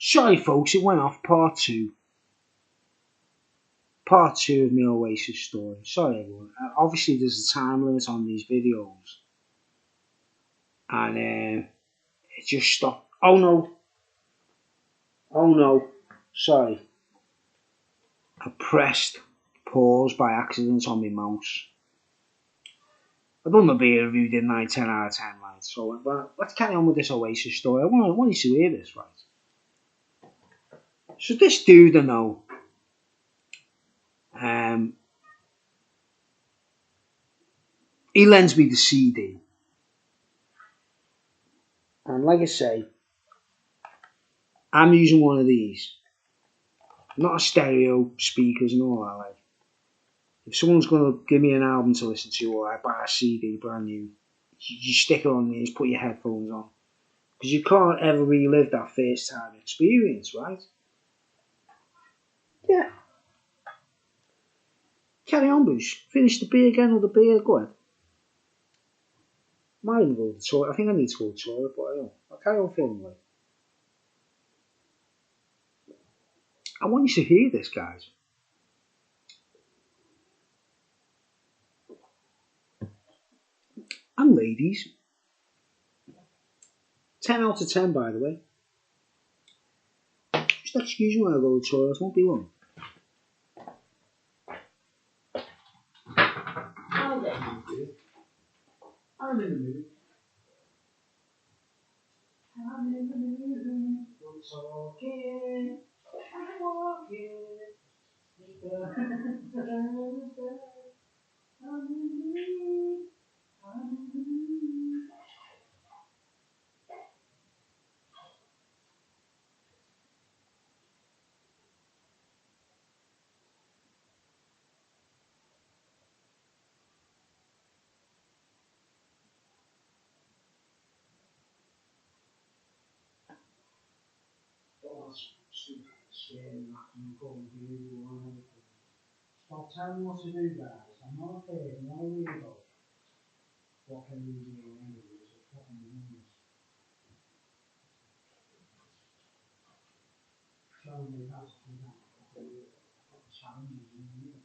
Sorry folks, it went off part two. Part two of my Oasis story. Sorry everyone. Obviously there's a time limit on these videos. And it just stopped. Oh no. Oh no. Sorry. I pressed pause by accident on my mouse. I've done my beer review, didn't I? 10 out of 10, right? So let's carry on with this Oasis story. I want you to hear this, right? So this dude I know, he lends me the CD. And like I say, I'm using one of these. Not a stereo speakers and all that, like. If someone's going to give me an album to listen to, or I buy a CD brand new, you stick it on these, put your headphones on. Because you can't ever relive that first time experience, right? Yeah. Carry on, Bruce. Finish the beer again, or the beer, go ahead. I might even go to the toilet. I think I need to go to the toilet, but I don't. I'll carry on filming like. I want you to hear this, guys. And ladies. 10 out of 10, by the way. Just excuse me when I go to the toilet, won't be long. I'll get you. I'm in the mood. I'm in the mood. We're talking. I'm walking. I'm in the mood. I'm in the mood. Stop telling me what to do, guys. I'm not afraid. I'm not a weirdo. What can you do anyway? It's a fucking news. Telling me how to do that. Fucking challenges in the year.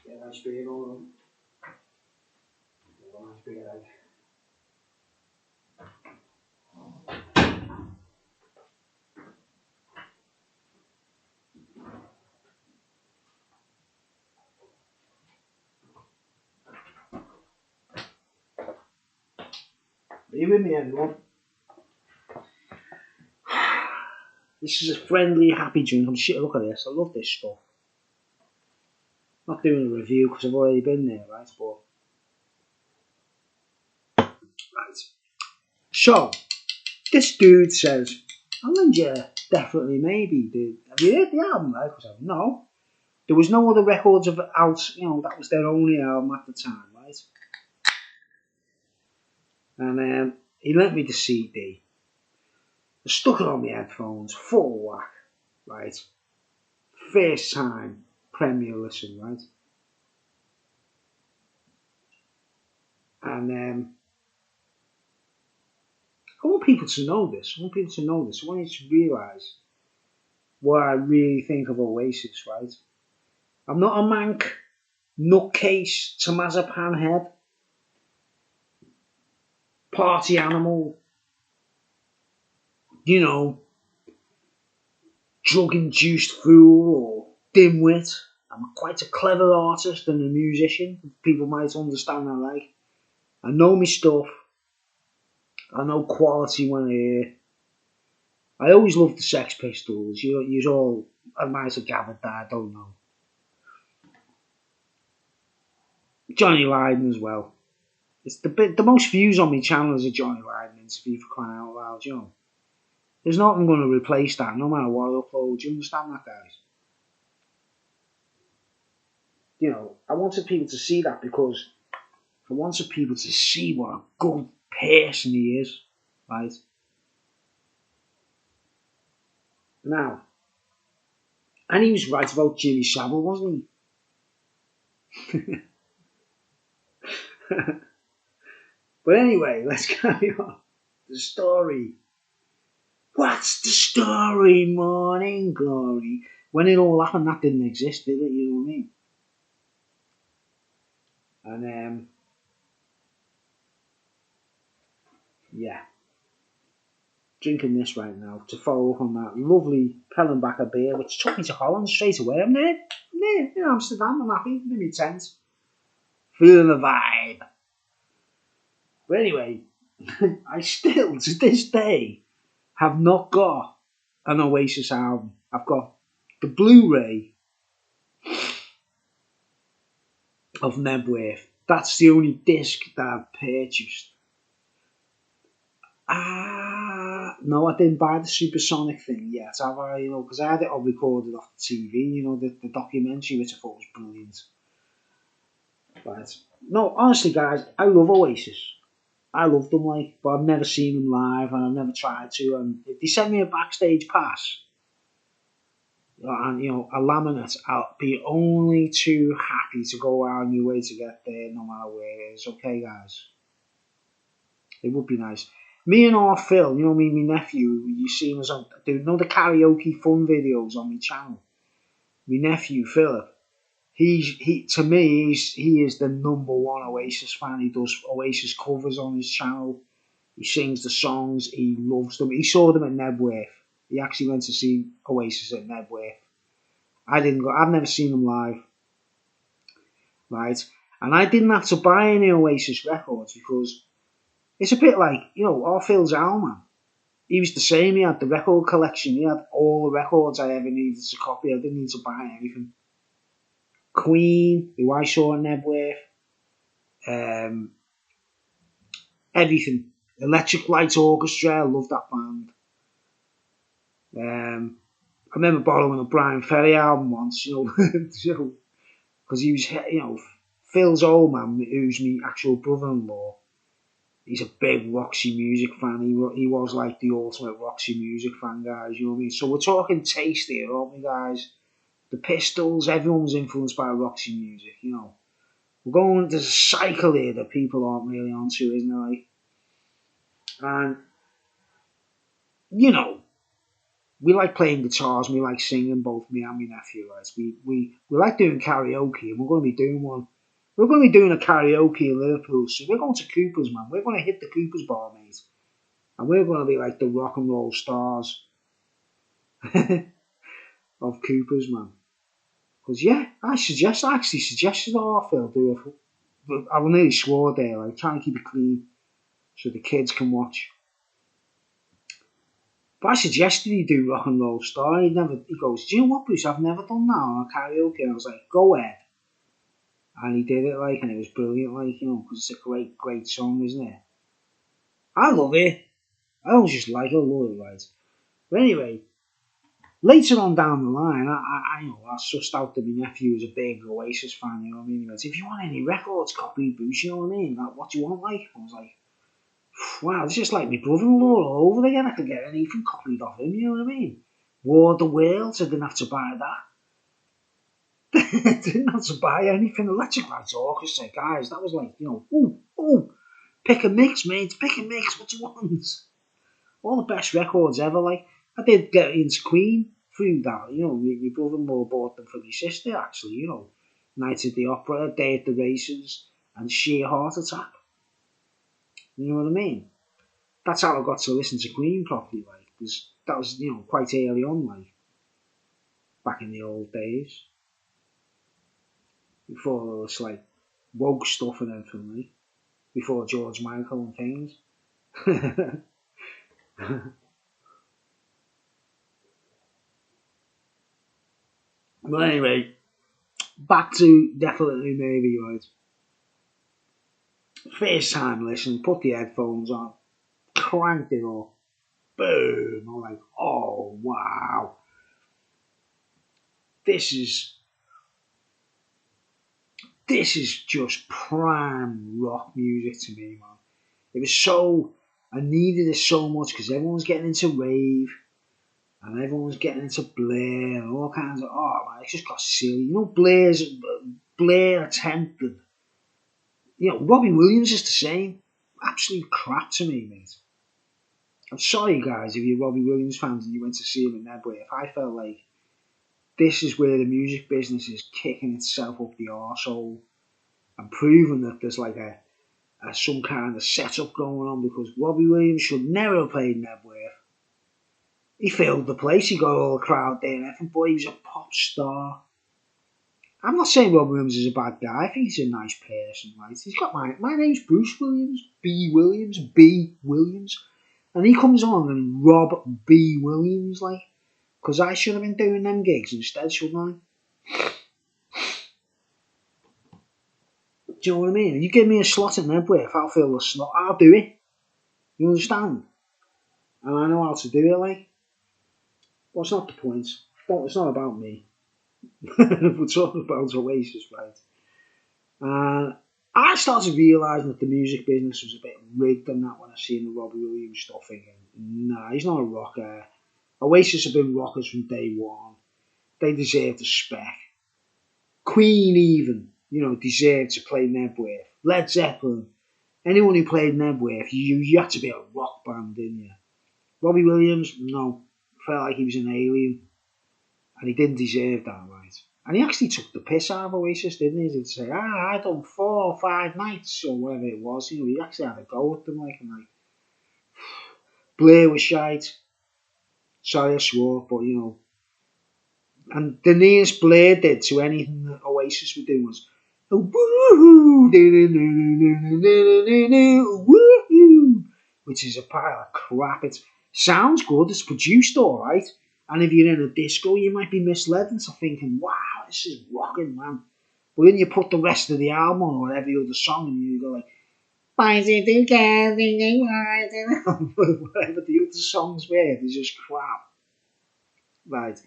Get that straight on. Get that straight out. Are you with me, everyone? This is a friendly, happy drink. Look at this. I love this stuff. Not doing a review because I've already been there, right? But right. So this dude says, "I'll lend you definitely maybe, dude. Have you heard the album?" Right? Because I no. There was no other records of it out. You know, that was their only album at the time, right? And he lent me the CD. I stuck it on my headphones, full whack, right? First time Premier listen, right? And I want people to know this. I want people to know this. I want you to realise what I really think of Oasis, right? I'm not a mank, nutcase, Tamazapan head, party animal, you know, drug-induced fool or dimwit. I'm quite a clever artist and a musician. People might understand that, like. I know my stuff. I know quality when I hear. I always loved the Sex Pistols. You all, I might have gathered that, I don't know. Johnny Lydon as well. It's the most views on my channel is a Johnny Lydon interview, for crying out loud, you know. There's nothing going to replace that, no matter what I upload. Do you understand that, guys? You know, I wanted people to see that because I wanted people to see what a good person he is, right? Now, And he was right about Jimmy Savile, wasn't he? But anyway, let's carry on. The story. What's the story, Morning Glory? When it all happened, that didn't exist, did it? You know what I mean? And yeah, drinking this right now to follow up on that lovely Pellenbacher beer, which took me to Holland straight away. I'm there, in Amsterdam. I'm happy, in my tent, feeling the vibe. But anyway, I still, to this day, have not got an Oasis album. I've got the Blu-ray of Nebworth. That's the only disc that I've purchased. No, I didn't buy the Supersonic thing yet, have I? You know, because I had it all recorded off the TV, you know, the documentary, which I thought was brilliant. But no, honestly, guys, I love Oasis. I love them, like, but I've never seen them live, and I've never tried to. And if they send me a backstage pass, and you know, a laminate, I'll be only too happy to go out my way to get there, no matter where it is. Okay, guys, it would be nice. Me and our Phil, you know me, my nephew, you seen us on, do you know the karaoke fun videos on my channel? My nephew Philip, he to me, he is the number one Oasis fan. He does Oasis covers on his channel. He sings the songs. He loves them. He saw them at Nebworth. He actually went to see Oasis at Nebworth. I didn't go. I've never seen them live, right? And I didn't have to buy any Oasis records because it's a bit like, you know, our Phil's Alman. He was the same. He had the record collection. He had all the records I ever needed to copy. I didn't need to buy anything. Queen, who I saw at Nebworth, everything. Electric Light Orchestra, I love that band. I remember borrowing a Brian Ferry album once, you know, because he was, you know, Phil's old man, who's my actual brother-in-law. He's a big Roxy Music fan. He was like the ultimate Roxy Music fan, guys. You know what I mean? So we're talking taste here, aren't we, guys? The Pistols, everyone was influenced by Roxy Music, you know. We're going, there's a cycle here that people aren't really onto, isn't there? Like? And, you know, we like playing guitars and we like singing, both me and my nephew, right? We like doing karaoke, and we're going to be doing one. We're going to be doing a karaoke in Liverpool, so we're going to Cooper's, man. We're going to hit the Cooper's bar, mate. And we're going to be like the rock and roll stars of Cooper's, man. Because, yeah, I actually suggested Phil do it. I nearly swore there, like, trying to keep it clean so the kids can watch. But I suggested he do Rock and Roll Star. He goes, do you know what, Bruce? I've never done that on a karaoke. And I was like, go ahead. And he did it, like, and it was brilliant, like, you know, because it's a great, great song, isn't it? I love it. I don't just like it, I love it, right? But anyway, later on down the line, I sussed out that my nephew was a big Oasis fan, you know what I mean? He went, if you want any records, copy Bruce, you know what I mean? Like, what do you want, like? I was like, wow, it's just like my brother-in-law all over again. I could get anything copied off him, you know what I mean? War of the Worlds, I didn't have to buy that. Didn't have to buy anything. Electric Light Orchestra, guys, that was like, you know, pick a mix, mate, pick a mix, what you want? All the best records ever, like, I did get into Queen through that, you know, my brother-in-law bought them for my sister, actually, you know, Night at the Opera, Day at the Races, and Sheer Heart Attack. You know what I mean? That's how I got to listen to Queen properly, like, because that was, you know, quite early on, like, back in the old days. Before there was, like, woke stuff and everything, like, before George Michael and things. But anyway, back to Definitely Maybe, right? First time listening, put the headphones on, cranked it up, boom, I'm like, oh wow. This is just prime rock music to me, man. It was so, I needed it so much because everyone's getting into rave. and everyone's getting into Blair and all kinds of, oh man, it just got silly. Blair attempted. Robbie Williams is the same. Absolute crap to me, mate. I'm sorry, guys, if you're Robbie Williams fans and you went to see him in Nebworth. I felt like this is where the music business is kicking itself up the arsehole and proving that there's like a some kind of setup going on, because Robbie Williams should never have played Nebworth. He filled the place, he got all the crowd there and everything, but he was a pop star. I'm not saying Robbie Williams is a bad guy. I think he's a nice person, right? He's got my name's Bruce Williams, B. Williams. And he comes on and Rob B. Williams, like, because I should have been doing them gigs instead, shouldn't I? Do you know what I mean? If you give me a slot in Nebworth, I'll fill the slot. I'll do it. You understand? And I know how to do it, like. Well, it's not the point. It's not about me. We're talking about Oasis, right? And I started realising that the music business was a bit rigged and that when I seen the Robbie Williams stuff, thinking, nah, he's not a rocker. Oasis have been rockers from day one. They deserve the spec. Queen even, deserved to play Nebworth. Led Zeppelin. Anyone who played Nebworth, you had to be a rock band, didn't you? Robbie Williams, no. Felt like he was an alien. And he didn't deserve that, right? And he actually took the piss out of Oasis, didn't he? He'd say, I done 4 or 5 nights, or whatever it was. He actually had a go with them, like, and like, Blair was shite. Sorry I swore, but, And the nearest Blair did to anything that Oasis were doing was, woohoo, woohoo, which is a pile of crap. It sounds good, it's produced alright, and if you're in a disco, you might be misled into thinking, wow, this is rocking, man. But then you put the rest of the album on, or every other song, and you go like, whatever the other songs were, they're just crap. Right.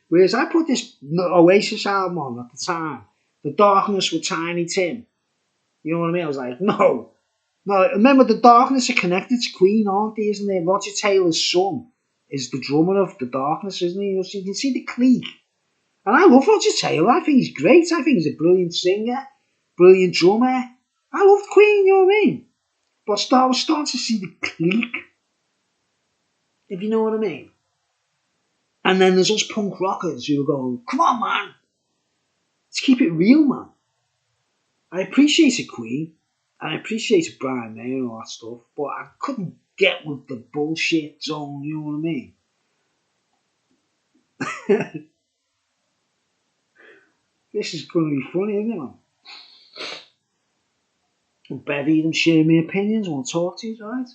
Whereas I put this Oasis album on at the time, The Darkness with Tiny Tim. You know what I mean? I was like, no. Remember, The Darkness are connected to Queen, aren't they? Isn't they? Roger Taylor's son is the drummer of The Darkness, isn't he? So you can see the clique. And I love Roger Taylor. I think he's great. I think he's a brilliant singer, brilliant drummer. I loved Queen, you know what I mean? But I was starting to see the clique, if you know what I mean. And then there's us punk rockers who are going, come on, man. Let's keep it real, man. I appreciated Queen. And I appreciated Brian May and all that stuff. But I couldn't get with the bullshit zone, you know what I mean? This is going to be funny, isn't it, man? I'm better than share my opinions. I want to talk to you, right?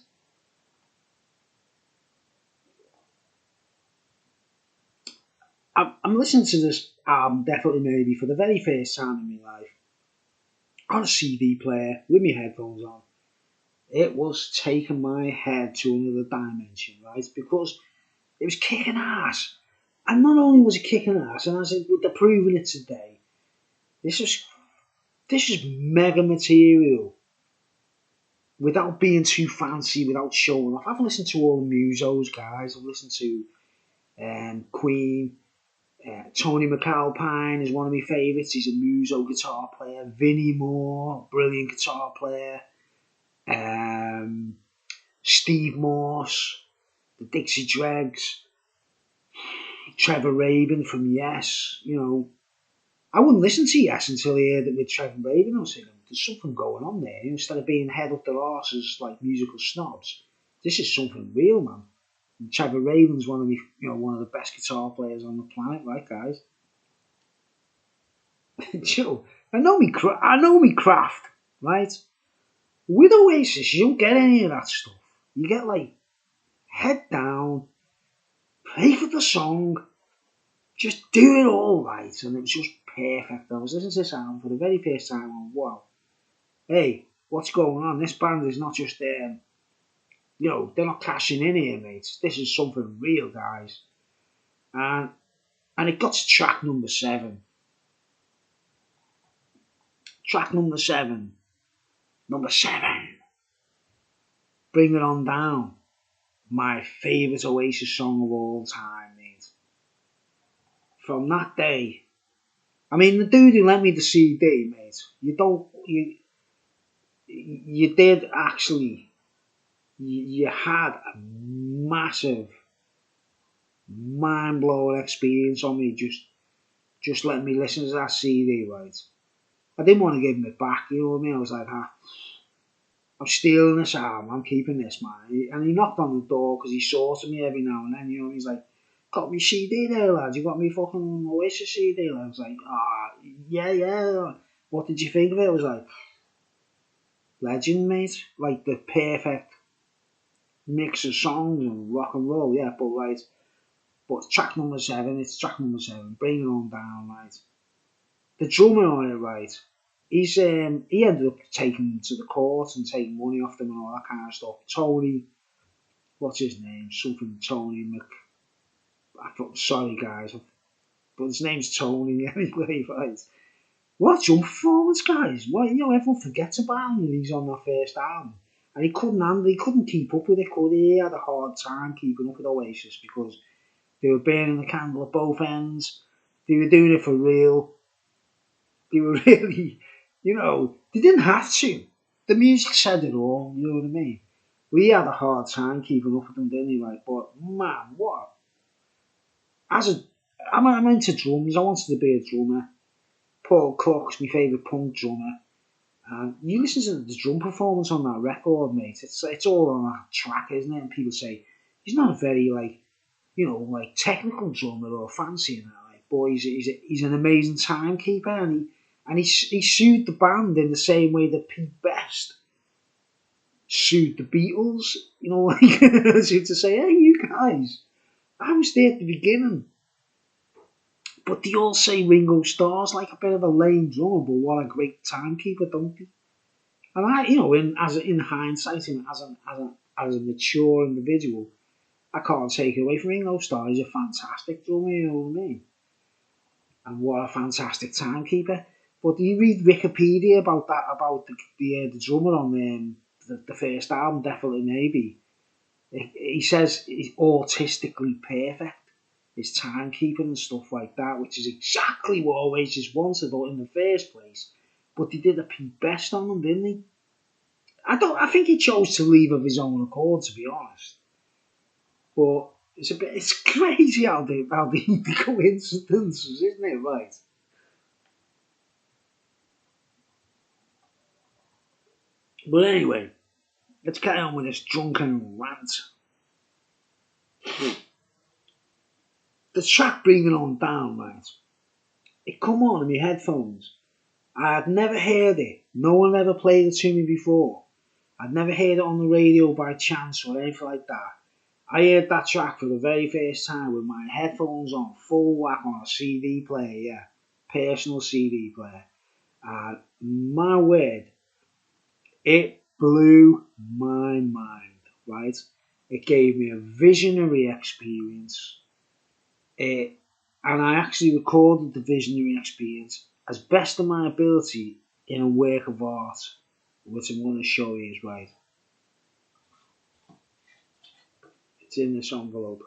I'm listening to this album, definitely maybe, for the very first time in my life, on a CD player with my headphones on. It was taking my head to another dimension, right? Because it was kicking ass. And not only was it kicking ass, and as they're proving it today, this is mega material without being too fancy, without showing off. I've listened to all the musos, guys. I've listened to Queen. Tony McAlpine is one of my favourites. He's a muso guitar player. Vinnie Moore, brilliant guitar player. Steve Morse, the Dixie Dregs. Trevor Rabin from Yes. I wouldn't listen to Yes until I heard it with Trevor Rabin. I was thinking, there's something going on there. Instead of being head up their arses like musical snobs, this is something real, man. And Trevor Rabin's one of the best guitar players on the planet, right, guys? Joe, I know me craft, right? With Oasis, you don't get any of that stuff. You get like head down, play for the song, just do it all right, and it was just perfect. I was listening to this album for the very first time, and wow, hey, what's going on? This band is not just they're not cashing in here, mates. This is something real, guys. And it got to track number 7. Track number 7. Number 7. Bring It On Down. My favourite Oasis song of all time, mate. from that day, I mean, the dude who lent me the CD, mate, you did actually, you had a massive, mind-blowing experience on me just letting me listen to that CD, right? I didn't want to give him it back, you know what I mean? I was like, I'm stealing this album, I'm keeping this, man. And he knocked on the door because he saw to me every now and then, you know, and he's like, got me CD there, lad. You got me fucking Oasis CD. I was like, yeah. What did you think of it? I was like, legend, mate. Like the perfect mix of songs and rock and roll, yeah. But track number 7, it's track number 7. Bring it on down, right? The drummer on it, right? He ended up taking them to the court and taking money off them and all that kind of stuff. Tony, what's his name? Something Tony Mc. I thought, sorry guys, but his name's Tony anyway, right? What drum performance, guys? What, you know, everyone forgets about him when he's on that first album. And he couldn't keep up with it, could he? He had a hard time keeping up with Oasis because they were burning the candle at both ends. They were doing it for real. They were really, you know, they didn't have to. The music said it all, you know what I mean? We had a hard time keeping up with them, didn't we? Like, but man, what? I'm into drums. I wanted to be a drummer. Paul Cook's my favourite punk drummer. And you listen to the drum performance on that record, mate. It's all on that track, isn't it? And people say he's not a very technical drummer or fancy and that. Like, but he's an amazing timekeeper, and he sued the band in the same way that Pete Best sued the Beatles. You know, like as if to say, hey, you guys, I was there at the beginning. But they all say Ringo Starr's like a bit of a lame drummer, but what a great timekeeper, don't they? And I, you know, in hindsight, and as a mature individual, I can't take it away from Ringo Starr. He's a fantastic drummer, you know what I mean? And what a fantastic timekeeper. But do you read Wikipedia about that, about the drummer on the first album, Definitely Maybe? He says he's autistically perfect. His timekeeping and stuff like that, which is exactly what Oasis wanted in the first place. But they did a Pete Best on them, didn't they? I think he chose to leave of his own accord, to be honest. But it's crazy how the coincidences, isn't it? Right. But anyway, let's carry on with this drunken rant. The track Bring It On Down, right? It come on in my headphones. I had never heard it. No one ever played it to me before. I'd never heard it on the radio by chance or anything like that. I heard that track for the very first time with my headphones on, full whack on a CD player, yeah. Personal CD player. And my word, it blew my mind, right? It gave me a visionary experience. And I actually recorded the visionary experience as best of my ability in a work of art, which I'm going to show you is right. It's in this envelope.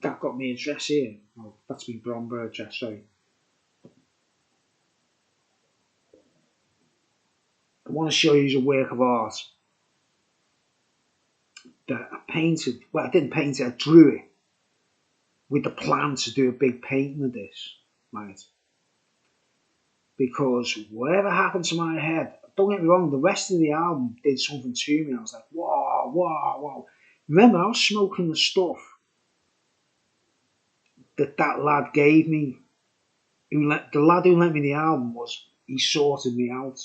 That got me address here. Oh, that's my Bromber address, sorry. I want to show you a work of art that I painted. Well, I didn't paint it, I drew it with the plan to do a big painting of this, right? Because whatever happened to my head, don't get me wrong, the rest of the album did something to me. I was like, wow. Remember, I was smoking the stuff that lad gave me. The lad who lent me the album he sorted me out.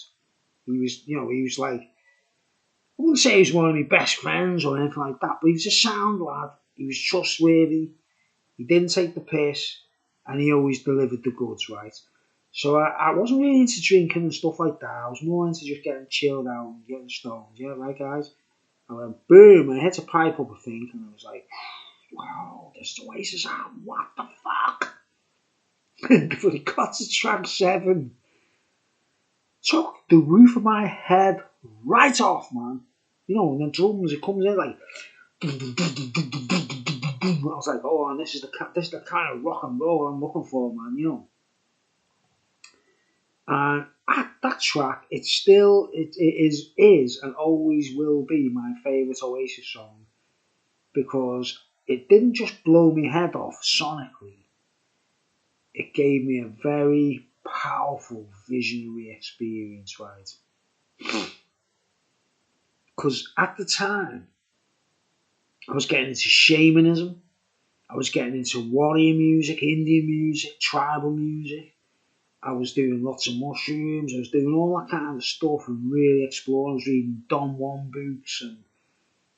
He was like, I wouldn't say he was one of my best friends or anything like that, but he was a sound lad. He was trustworthy. He didn't take the piss, and he always delivered the goods, right? So I wasn't really into drinking and stuff like that. I was more into just getting chilled out and getting stoned. Yeah, right, guys? I went boom, and I had to pipe up a thing, and I was like, wow, this Oasis album, what the fuck? But it got to track 7. Took the roof of my head right off, man. You know, and the drums, it comes in like, boom. I was like, oh, and this is the kind of rock and roll I'm looking for, man. And that track, it is and always will be my favourite Oasis song because it didn't just blow my head off sonically. It gave me a very powerful visionary experience, right? Because at the time, I was getting into shamanism, I was getting into warrior music, Indian music, tribal music. I was doing lots of mushrooms, I was doing all that kind of stuff and really exploring. I was reading Don Juan books and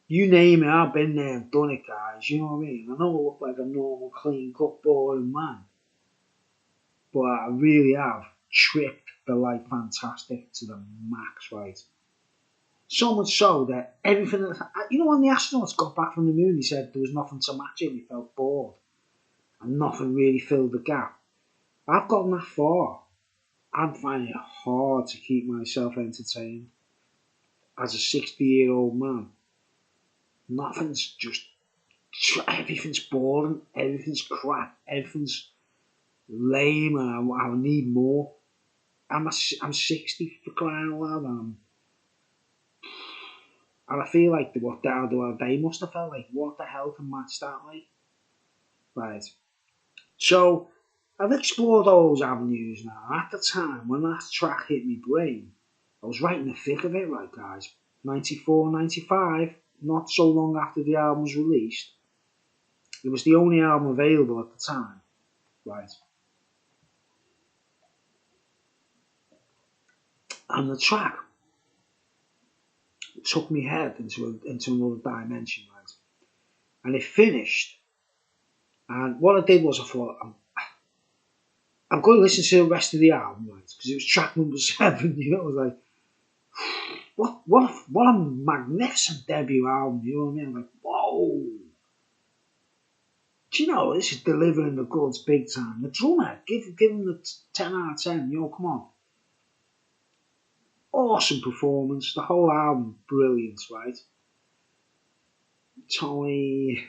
you name it, I've been there and done it, guys. You know what I mean? I know I look like a normal, clean cut, boring man, but I really have tripped the life fantastic to the max, right? So much so that everything, when the astronauts got back from the moon, he said there was nothing to match it, he felt bored, and nothing really filled the gap. I've gotten that far. I'm finding it hard to keep myself entertained. As a 60-year-old man, nothing's just, everything's boring, everything's crap, everything's lame, and I need more. I'm 60 for crying out loud, and I feel like they must have felt like, what the hell can match that, like? Right. So, I've explored all those avenues now. At the time, when that track hit me brain, I was right in the thick of it, right, guys? 94, 95, not so long after the album was released. It was the only album available at the time, right? And the track took me head into another dimension, right? And it finished. And what I did was I thought, I'm going to listen to the rest of the album, right? Because it was track number 7. I was like, what a magnificent debut album. You know what I mean? I'm like, whoa. Do you know this is delivering the goods big time? The drummer, give him the 10 out of 10. Come on. Awesome performance. The whole album, brilliant, right? Tommy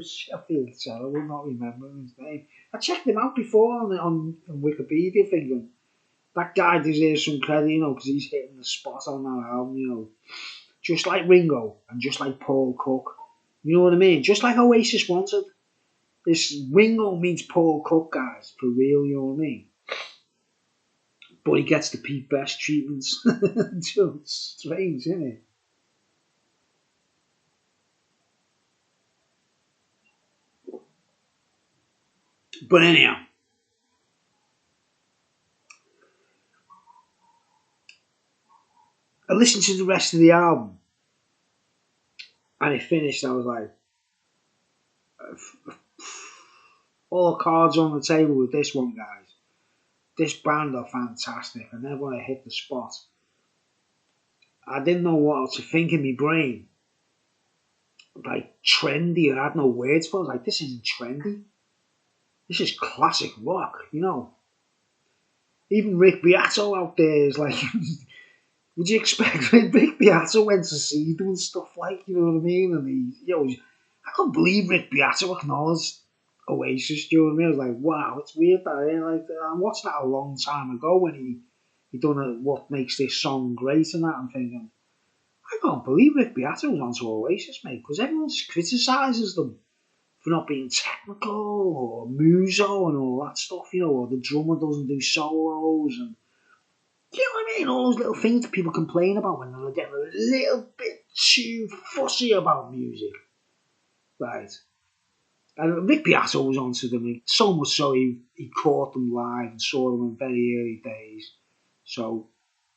Sheffield, I will not remember his name. I checked him out before on Wikipedia, thinking that guy deserves some credit, because he's hitting the spot on that album, just like Ringo and just like Paul Cook. You know what I mean? Just like Oasis wanted. This Ringo meets Paul Cook, guys, for real. You know what I mean? But he gets the Pete Best treatments. Just strange, isn't it? But anyhow, I listened to the rest of the album and it finished. I was like, all the cards on the table with this one, guys. This band are fantastic, and then when I hit the spot, I didn't know what to think in my brain. Like trendy, and I had no words for it. I was like, this isn't trendy. This is classic rock, Even Rick Beato out there is like, would you expect Rick Beato went to see doing stuff like, you know what I mean? And I couldn't believe Rick Beato acknowledged Oasis, do you know what I mean? I was like, wow, it's weird that, I watched that a long time ago when he done what makes this song great and that. I'm thinking, I can't believe Rick Beato was onto Oasis, mate, because everyone just criticises them for not being technical or muso and all that stuff, or the drummer doesn't do solos and you know what I mean? All those little things that people complain about when they're getting a little bit too fussy about music. Right. And Rick Beato was onto them, so much so he caught them live and saw them in very early days. So,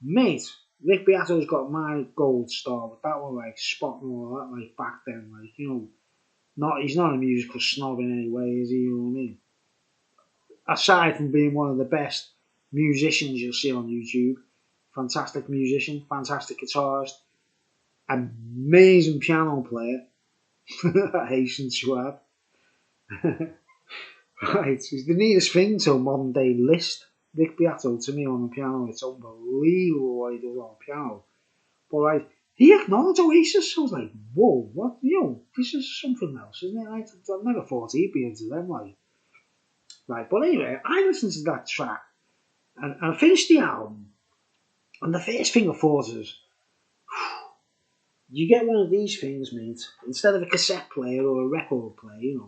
mate, Rick Beato's got my gold star, but that one, like, spot and all that, like, back then, like, he's not a musical snob in any way, is he? You know what I mean? Aside from being one of the best musicians you'll see on YouTube, fantastic musician, fantastic guitarist, amazing piano player, I hasten to add. Right, he's the neatest thing to a modern day list. Rick Beato, to me, on the piano, it's unbelievable what he does on the piano. But right, he acknowledged Oasis. I was like, whoa, what? This is something else, isn't it? I never thought he'd be into them, like. Right, but anyway, I listened to that track and I finished the album, and the first thing I thought is, you get one of these things, mate, instead of a cassette player or a record player,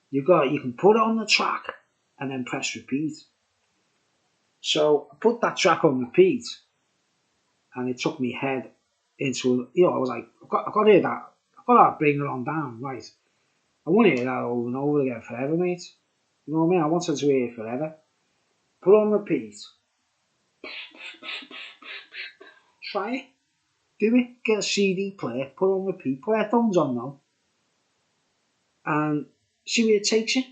you can put it on the track and then press repeat. So I put that track on repeat, and it took me head into, I was like, I've got to hear that, I've got to bring it on down, right? I want to hear that over and over again forever, mate. You know what I mean? I wanted to hear it forever. Put on repeat. Try it. Do it. Get a CD player. Put on repeat. Put headphones on now. And see where it takes you.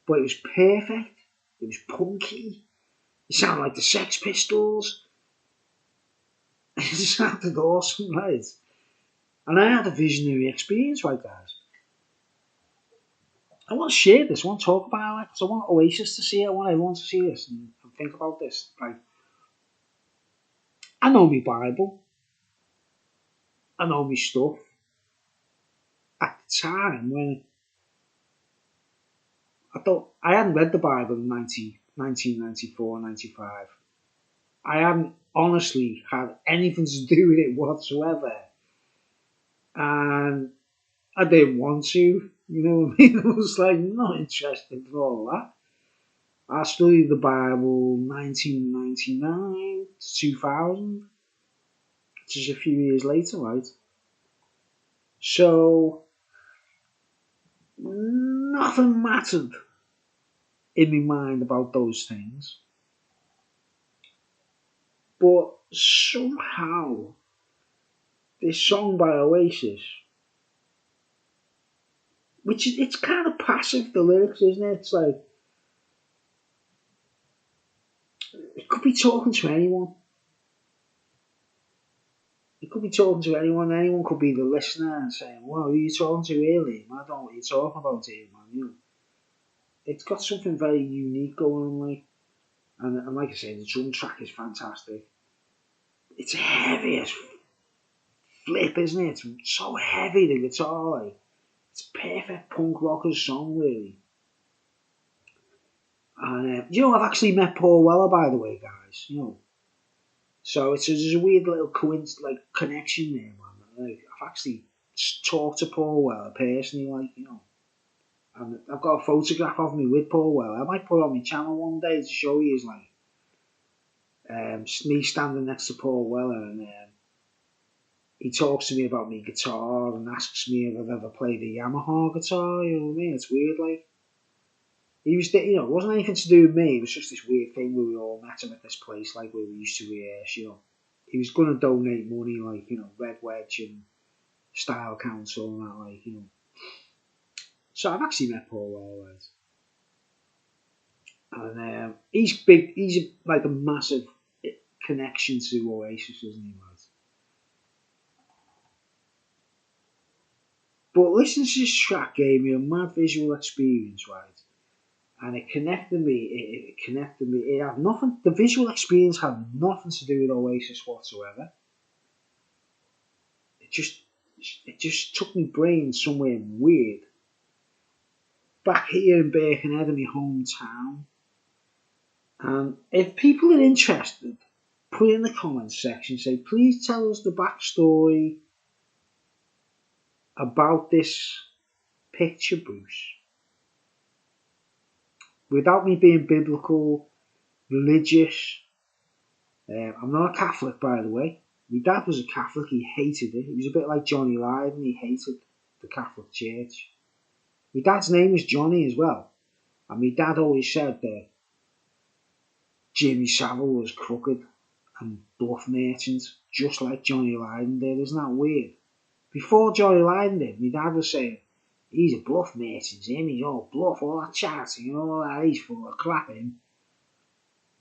But it was perfect. It was punky. It sounded like the Sex Pistols. It sounded awesome, right? And I had a visionary experience, right, guys? I want to share this. I want to talk about it. Because I want Oasis to see it. I want everyone to see this and think about this. Like, I know my Bible. I know my stuff. At the time when I hadn't read the Bible in 1994, 95. I hadn't honestly had anything to do with it whatsoever. And I didn't want to, you know what I mean? I was like not interested in all that. I studied the Bible 1999 to 2000, which is a few years later, right? So nothing mattered in my mind about those things. But somehow, this song by Oasis, which is, it's kind of passive, the lyrics, isn't it? It's like, it could be talking to anyone. It could be talking to anyone. Anyone could be the listener and saying, well, who are you talking to really? I don't know what you're talking about here, man. It's got something very unique going on, like. And like I say, the drum track is fantastic. It's heavy as flip, isn't it? It's so heavy, the guitar, like. It's a perfect punk rockers song, really. And, I've actually met Paul Weller, by the way, guys, So there's a weird little connection there, man. Like, I've actually talked to Paul Weller personally, and I've got a photograph of me with Paul Weller. I might put it on my channel one day to show you, me standing next to Paul Weller, and he talks to me about my guitar and asks me if I've ever played a Yamaha guitar. You know what I mean? It's weird, like. He was, it wasn't anything to do with me. It was just this weird thing where we all met him at this place, like where we used to rehearse. He was going to donate money, like Red Wedge and Style Council and that, like. So I've actually met Paul Weller, right? And he's big. He's like a massive connection to Oasis, isn't he, right? But listening to this track gave me a mad visual experience, right? And it connected me. It connected me. It had nothing. The visual experience had nothing to do with Oasis whatsoever. It just took my brain somewhere weird. Back here in Birkenhead, in my hometown. And if people are interested, put in the comments section. Say, please tell us the backstory about this picture, Bruce. Without me being biblical, religious. I'm not a Catholic, by the way. My dad was a Catholic. He hated it. He was a bit like Johnny Lydon. He hated the Catholic Church. My dad's name was Johnny as well. And my dad always said that Jimmy Savile was crooked and bluff merchant, just like Johnny Lydon did. Isn't that weird? Before Johnny Lydon did, my dad was saying, he's a bluff merchant, him. He's all bluff, all that chatting, all that. He's full of crap, him.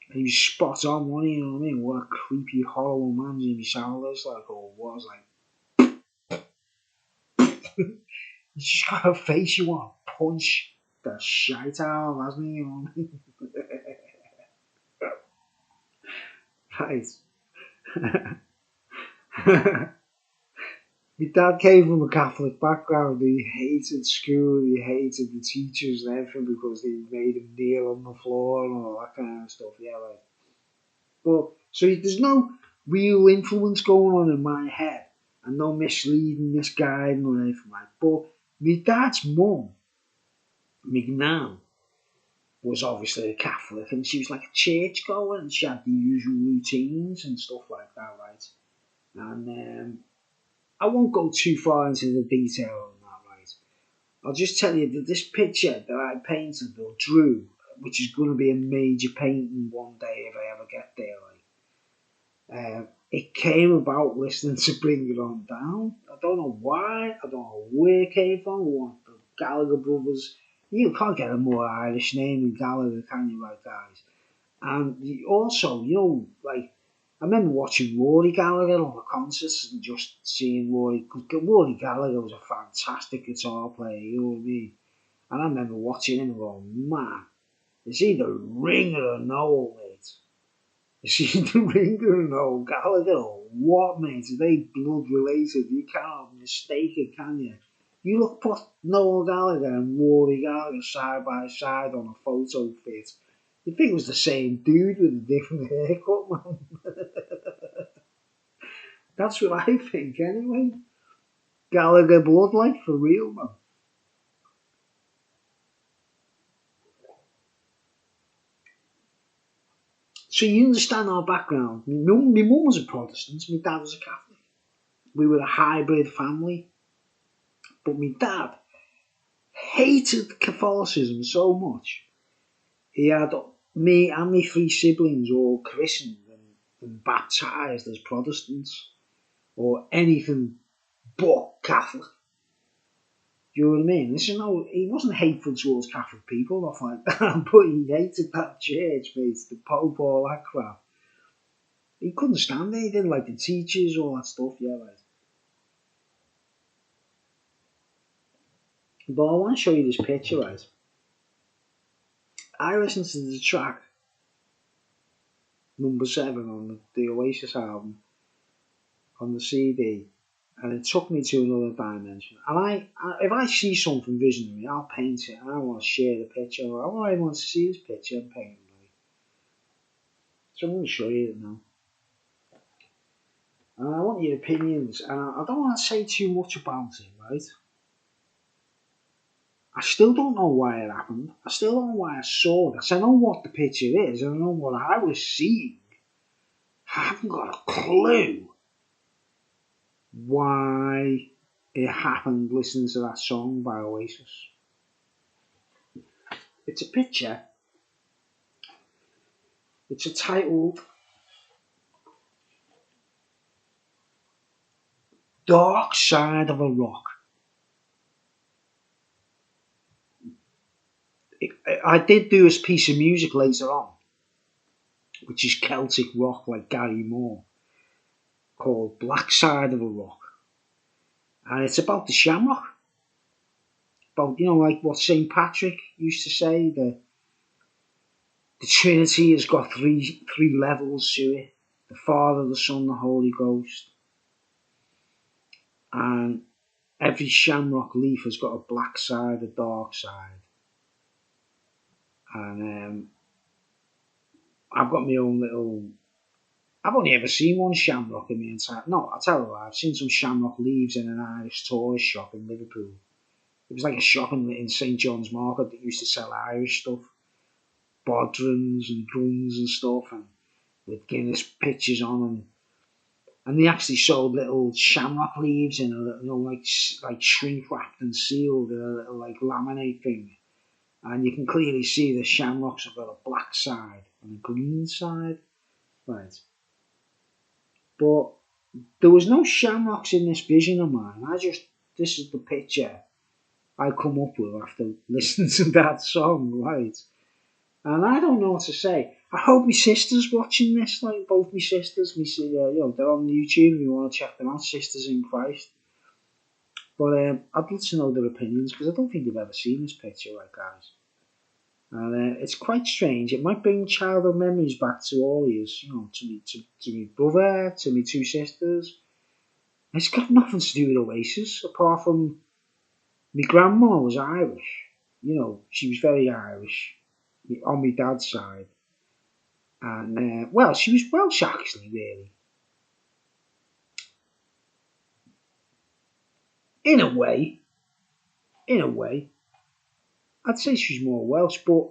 And he was spot on, wasn't he? You know what I mean? What a creepy, horrible man Jimmy Savile is, like, or was, like. He's just got a face you want to punch the shite out of, hasn't he? You know what I mean? Right. My dad came from a Catholic background. He hated school, he hated the teachers and everything because they made him kneel on the floor and all that kind of stuff. Yeah, like. But so there's no real influence going on in my head and no misleading, misguiding or anything like. But my dad's mum, my nan, was obviously a Catholic and she was like a church goer and she had the usual routines and stuff like that, right? And I won't go too far into the detail on that, right? I'll just tell you that this picture that I painted or drew, which is going to be a major painting one day if I ever get there, it came about listening to Bring It On Down. I don't know why, I don't know where it came from, what the Gallagher brothers. You can't get a more Irish name than Gallagher, can you, right, guys? And also, like, I remember watching Rory Gallagher on the concerts and just seeing Rory, because Rory Gallagher was a fantastic guitar player, you know what I mean? And I remember watching him and going, man, is he the ringer or no, mate? Is he the ringer or no Gallagher or what, mate? Are they blood related? You can't mistake it, can you? You put Noel Gallagher and Rory Gallagher side by side on a photo fit. You think it was the same dude with a different haircut, man. That's what I think, anyway. Gallagher bloodline for real, man. So you understand our background. My mum was a Protestant, my dad was a Catholic. We were a hybrid family. But my dad hated Catholicism so much. He had me and my three siblings all christened and baptised as Protestants or anything but Catholic. Do you know what I mean? This is no, he wasn't hateful towards Catholic people, nothing like that, but he hated that church, mate, the Pope, all that crap. He couldn't stand it, he didn't like the teachers, all that stuff, yeah, right. But I want to show you this picture, right? I listened to the track number 7 on the Oasis album on the CD, and it took me to another dimension. And if I see something visionary, I'll paint it, and I want to share the picture. I want to see this picture and paint it. So I'm going to show you it now. And I want your opinions, and I don't want to say too much about it, right? I still don't know why it happened. I still don't know why I saw this. I know what the picture is, and I know what I was seeing. I haven't got a clue why it happened listening to that song by Oasis. It's a picture. It's entitled Dark Side of a Rock. I did do this piece of music later on, which is Celtic rock like Gary Moore, called Black Side of a Rock. And it's about the shamrock. About, like what St. Patrick used to say, the Trinity has got three levels to it. The Father, the Son, the Holy Ghost. And every shamrock leaf has got a black side, a dark side. And I've got my own little. I've only ever seen one shamrock in my entire. No, I'll tell you what, I've seen some shamrock leaves in an Irish tourist shop in Liverpool. It was like a shop in St. John's Market that used to sell Irish stuff, bodrums and guns and stuff, and with Guinness pictures on them. And they actually sold little shamrock leaves in a little, like shrink wrapped and sealed in a little like laminate thing. And you can clearly see the shamrocks have got a black side and a green side. Right. But there was no shamrocks in this vision of mine. This is the picture I come up with after listening to that song, right? And I don't know what to say. I hope my sister's watching this, like both my sisters. They're on YouTube if you want to check them out, Sisters in Christ. But I'd love to know their opinions because I don't think they've ever seen this picture, right, guys? And it's quite strange. It might bring childhood memories back to all of us, to me brother, to me two sisters. It's got nothing to do with Oasis, apart from my grandma was Irish. You know, she was very Irish on my dad's side. And, well, she was Welsh actually, really. In a way, in a way. I'd say she's more Welsh, but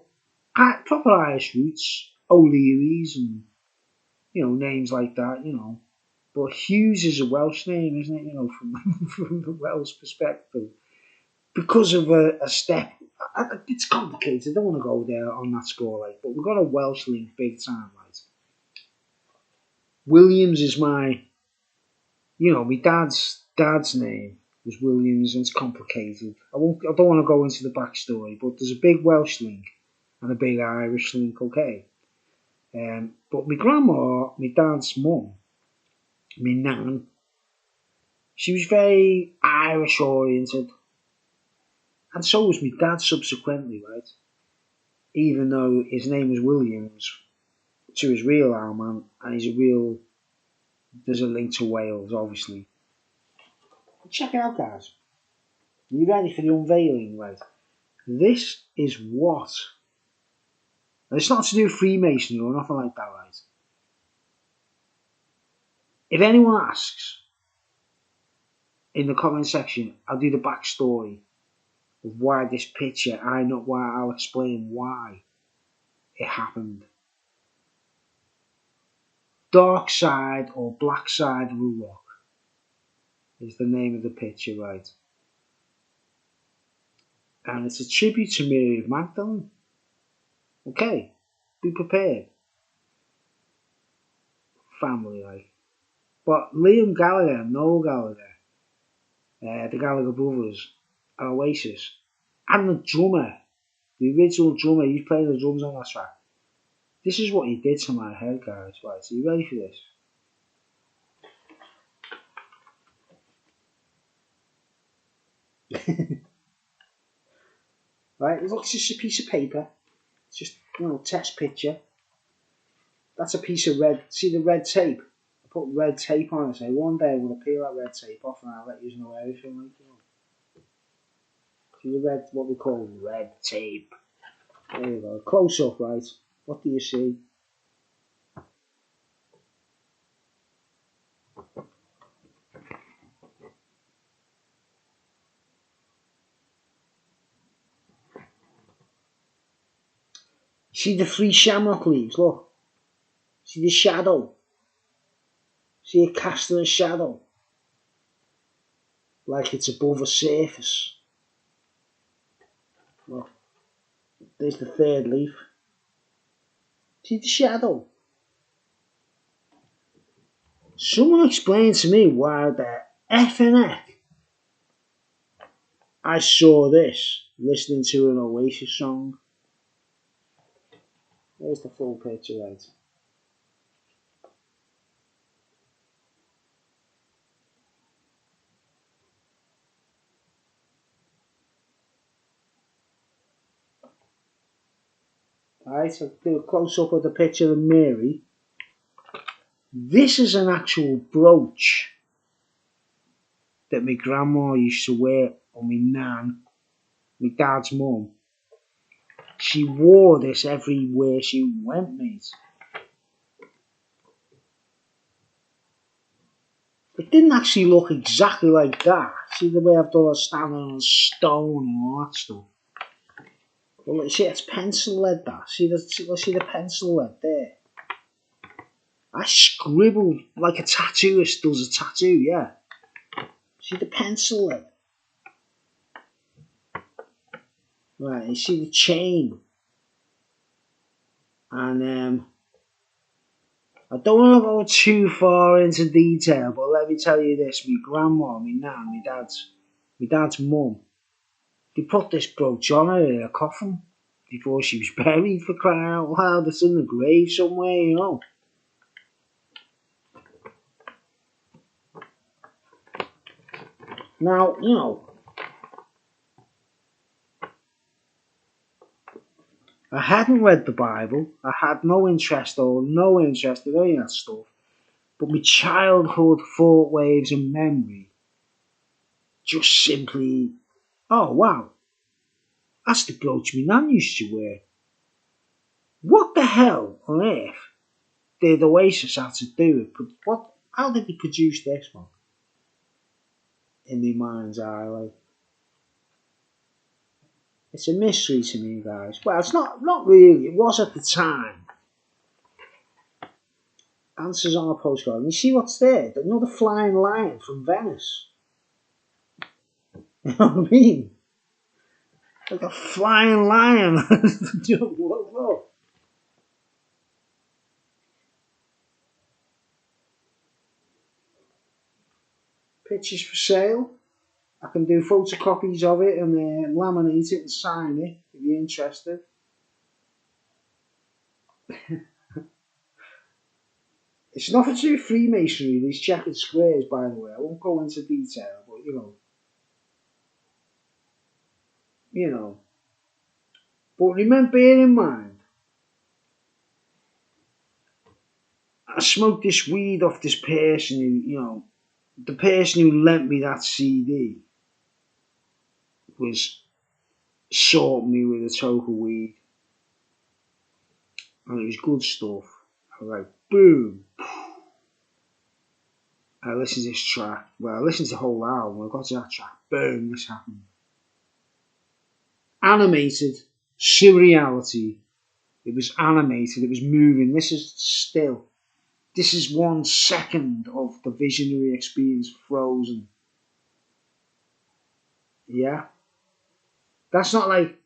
proper Irish roots, O'Leary's and, names like that, But Hughes is a Welsh name, isn't it, from, from the Welsh perspective. Because of a step, it's complicated, I don't want to go there on that score, but we've got a Welsh link big time, right? Williams is my dad's name was Williams, and it's complicated. I don't want to go into the backstory, but there's a big Welsh link and a big Irish link, okay? But my grandma, my dad's mum, my nan, she was very Irish oriented, and so was my dad subsequently, right? Even though his name was Williams, to his real man, and there's a link to Wales, obviously. Check it out, guys. Are you ready for the unveiling, right? This is what, and it's not to do with Freemasonry or nothing like that, right? If anyone asks in the comment section, I'll do the backstory of why this picture, I'll explain why it happened. Dark Side or Black Side of the Rock is the name of the picture, right? And it's a tribute to Mary Magdalene. Okay, be prepared. Family, like. But Liam Gallagher and Noel Gallagher, the Gallagher brothers, and Oasis, and the drummer, the original drummer, he's playing the drums on that track. This is what he did to my head, guys. Right, are you ready for this? Right, it looks just a piece of paper. It's just, test picture. That's a piece of red. See the red tape? I put red tape on it. So one day I'm going to peel that red tape off and I'll let you know everything. See the red, what we call red tape. There you go. Close up, right? What do you see? See the three shamrock leaves, look. See the shadow. See it casting a shadow. Like it's above a surface. Look. There's the third leaf. See the shadow. Someone explain to me why the effing heck I saw this listening to an Oasis song. There's the full picture, right? Alright, so do a close up of the picture of Mary. This is an actual brooch that my grandma used to wear, or my nan, my dad's mum. She wore this everywhere she went, mate. It didn't actually look exactly like that. See the way I've done it standing on stone and all that stuff. Well, see, it's pencil lead, that. See the pencil lead there? I scribbled like a tattooist does a tattoo, yeah. See the pencil lead? Right, you see the chain. And I don't want to go too far into detail, but let me tell you this: my grandma, my nan, my dad's mum, they put this brooch on her in a coffin before she was buried, for crying out loud. It's in the grave somewhere. Now, I hadn't read the Bible. I had no interest in any of that stuff. But my childhood thought waves and memory just simply, oh wow, that's the brooch my nan used to wear. What the hell on earth did Oasis have to do it? But what? How did they produce this one? In my mind's eye, like it's a mystery to me, guys. Well, it's not really. It was at the time. Answers on a postcard. And you see what's there? Another flying lion from Venice. You know what I mean? Like a flying lion. Whoa. Pictures for sale. I can do photocopies of it and laminate it and sign it if you're interested. It's nothing to do with Freemasonry, these checkered squares, by the way. I won't go into detail, but you know. But remember, bear in mind, I smoked this weed off this person who, the person who lent me that CD was sorting me with a toke of weed, and it was good stuff. I was like, boom. I listened to this track. Well, I listened to the whole album. I got to that track. Boom, this happened. Animated, surreality. It was animated. It was moving. This is 1 second of the visionary experience frozen. Yeah? That's not like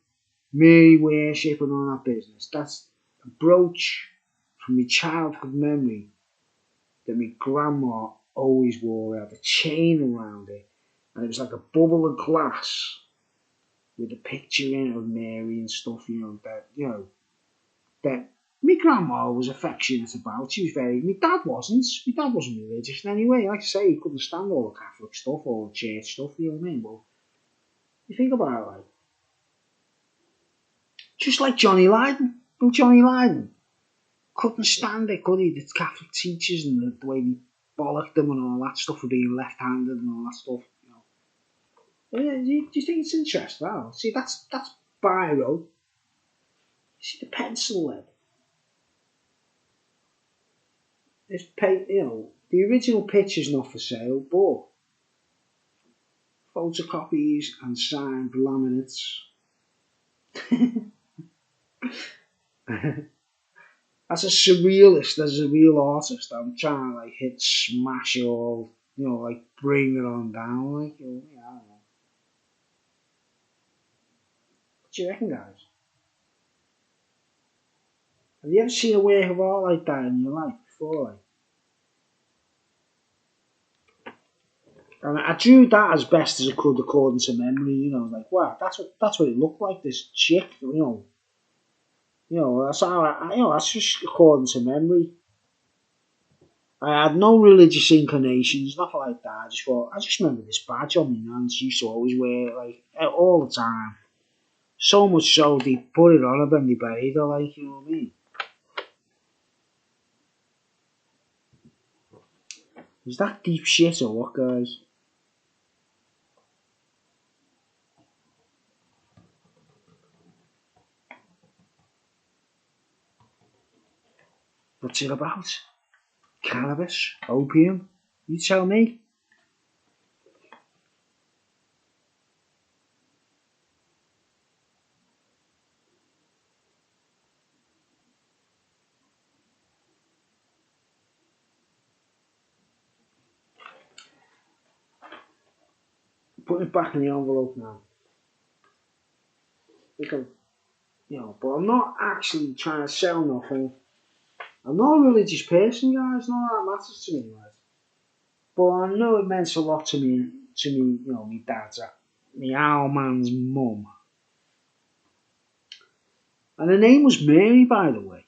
Mary worship and all that business. That's a brooch from my childhood memory that my grandma always wore. It had a chain around it, and it was like a bubble of glass with a picture in it of Mary and stuff. That my grandma was affectionate about. She was very. My dad wasn't. My dad wasn't religious in any way. Like I say, he couldn't stand all the Catholic stuff or the church stuff. You know what I mean? But you think about it, like just like Johnny Lydon. Well, Johnny Lydon couldn't stand it, could he? The Catholic teachers and the way they bollocked them and all that stuff for being left-handed and all that stuff. Yeah, do you think it's interesting? Wow. See, that's biro. See the pencil lead. The original picture's not for sale, but photocopies and signed laminates. As a surrealist, as a real artist, I'm trying to like hit smash it all, like bring it on down, like, I don't know. What do you reckon, guys? Have you ever seen a work of art like that in your life before? Like? And I drew that as best as I could according to memory, like wow, that's what it looked like, this chick, that's how that's just according to memory. I had no religious inclinations, nothing like that. I just remember this badge on me, and she used to always wear it, like, all the time. So much so, they put it on her when they buried her, like, you know what I mean? Is that deep shit or what, guys? What's it about? Cannabis? Opium? You tell me. Put it back in the envelope now. Because, but I'm not actually trying to sell nothing. I'm not a religious person, guys. None of that matters to me, right? But I know it meant a lot to me, my dad's, my old man's mum. And her name was Mary, by the way.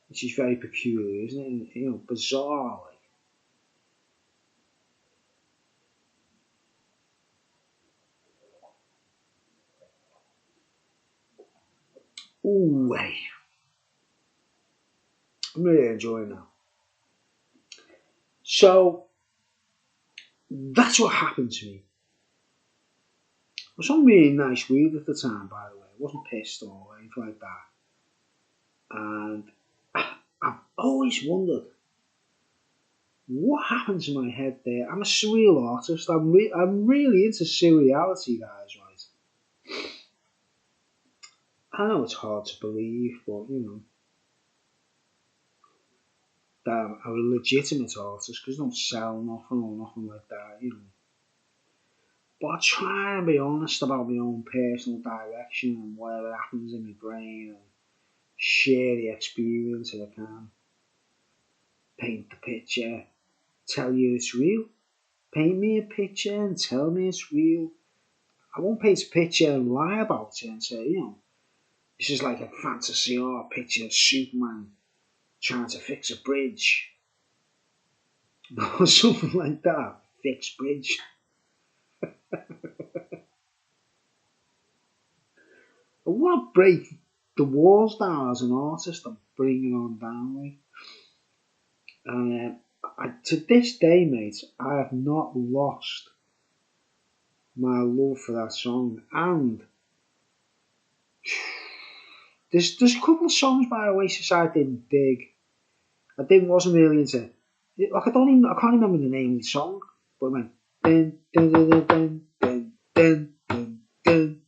Which is very peculiar, isn't it? And, bizarre, like. Ooh, hey. I'm really enjoying that. So that's what happened to me. I was on really nice weed at the time, by the way. I wasn't pissed or anything like that. And I've always wondered what happened to my head there. I'm a surreal artist. I'm really into surreality, guys, right? I know it's hard to believe, but that I'm a legitimate artist because I don't sell nothing or nothing like that. But I try and be honest about my own personal direction and whatever happens in my brain and share the experience if I can. Paint the picture, tell you it's real. Paint me a picture and tell me it's real. I won't paint a picture and lie about it and say, this is like a fantasy art picture of Superman trying to fix a bridge or something like that. Fix bridge. I want to break the walls down as an artist and bring it on down. Like. And to this day, mate, I have not lost my love for that song. And there's a couple of songs by Oasis I didn't dig. Wasn't really into. Like I can't remember the name of the song, but it went dun dun dun dun dun dun dun dun dun.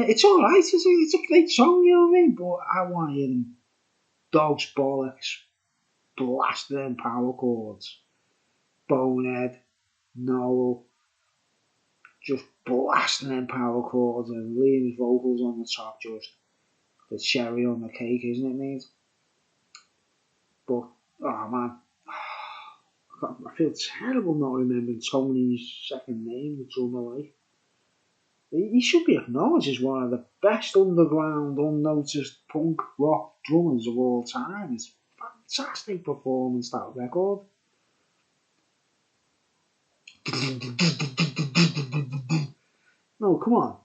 It's alright, it's a great song, you know what I mean? But I want to hear them dogs bollocks blasting in power chords. Bonehead, Noel, just blasting in power chords and Liam's vocals on the top, just the cherry on the cake, isn't it, mate? But, oh man, I feel terrible not remembering Tony's second name, the drummer, like. He should be acknowledged as one of the best underground, unnoticed punk rock drummers of all time. It's a fantastic performance, that record. No, come on.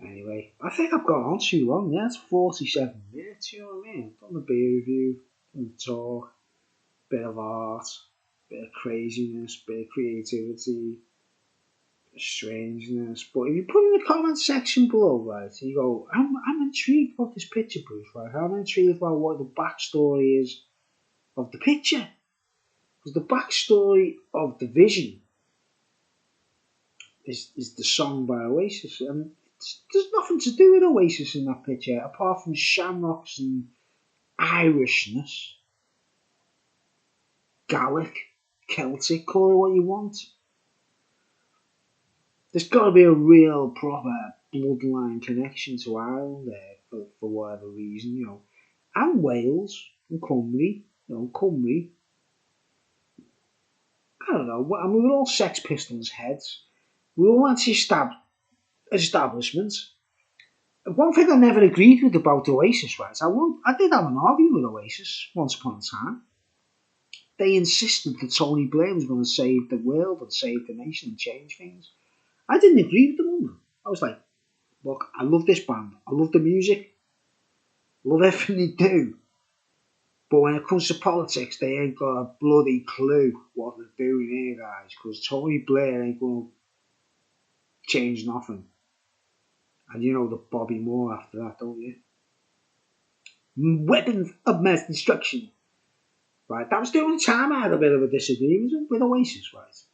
Anyway, I think I've gone on too long. Yeah, it's 47 minutes, you know what I mean? Done the beer review, done the talk, bit of art, bit of craziness, bit of creativity, strangeness. But if you put in the comment section below, right, you go, I'm intrigued about this picture, Bruce, right? I'm intrigued about what the backstory is of the picture. Because the backstory of the vision is the song by Oasis. And there's nothing to do with Oasis in that picture, apart from shamrocks and Irishness, Gallic, Celtic, call it what you want. There's got to be a real proper bloodline connection to Ireland there for whatever reason, and Wales and Cymru, Cymru. I don't know. I mean, we're all Sex Pistols heads. We all anti-establishment. One thing I never agreed with about Oasis, right? I did have an argument with Oasis once upon a time. They insisted that Tony Blair was going to save the world and save the nation and change things. I didn't agree with them on that. I was like, look, I love this band. I love the music. I love everything they do. But when it comes to politics, they ain't got a bloody clue what they're doing here, guys. Because Tony Blair ain't going to change nothing. And you know the Bobby Moore after that, don't you? Weapons of mass destruction. Right, that was the only time I had a bit of a disagreement with Oasis, right?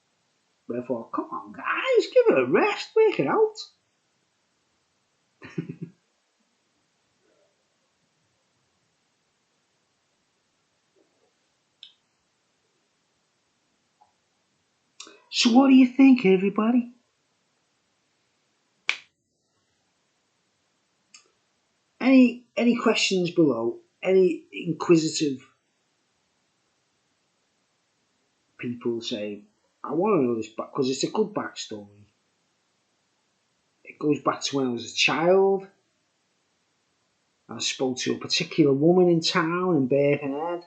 But I thought, come on, guys, give it a rest, work it out. So what do you think, everybody? Any questions below? Any inquisitive people say, I want to know this back because it's a good backstory. It goes back to when I was a child. I spoke to a particular woman in town in Birkenhead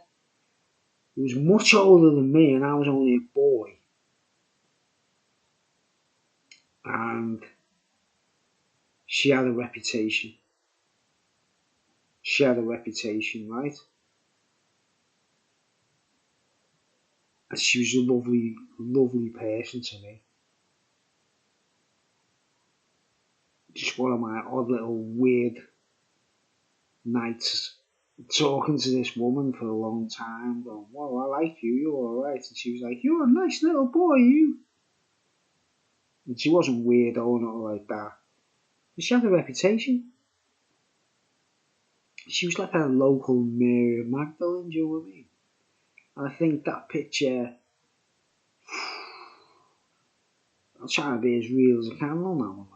who was much older than me, and I was only a boy. And she had a reputation. Right? And she was a lovely, lovely person to me. Just one of my odd little weird nights talking to this woman for a long time, going, "Well, I like you, you're alright." And she was like, "You're a nice little boy, you." And she wasn't weird or nothing like that. She had a reputation. She was like a local Mary Magdalene, do you know what I mean? And I think that picture, I'm trying to be as real as I can on that one.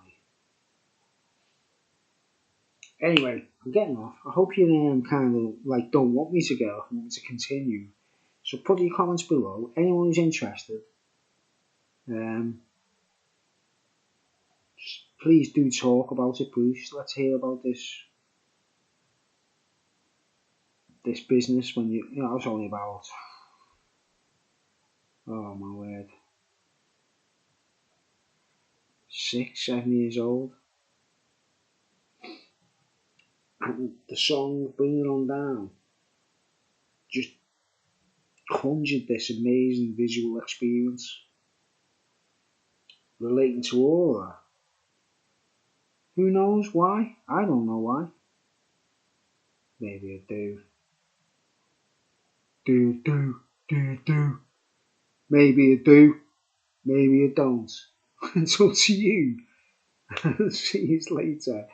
Anyway, I'm getting off. I hope you kind of like don't want me to go, want me to continue. So put your comments below. Anyone who's interested, um, please do talk about it, Bruce. Let's hear about this business when you know, I was only about, oh my word, 6, 7 years old. And the song Bring It On Down just conjured this amazing visual experience relating to all of that. Who knows why? I don't know why. Maybe I do. Do. Maybe I do. Maybe I don't. It's up to you. See you later.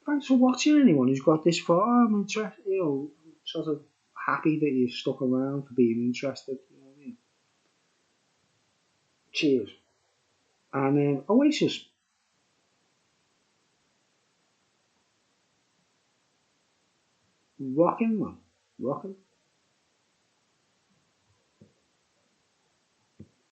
Thanks for watching, anyone who's got this far. I'm interested, sort of happy that you've stuck around for being interested. You know what I mean? Cheers. And Oasis, rocking, man. Rocking.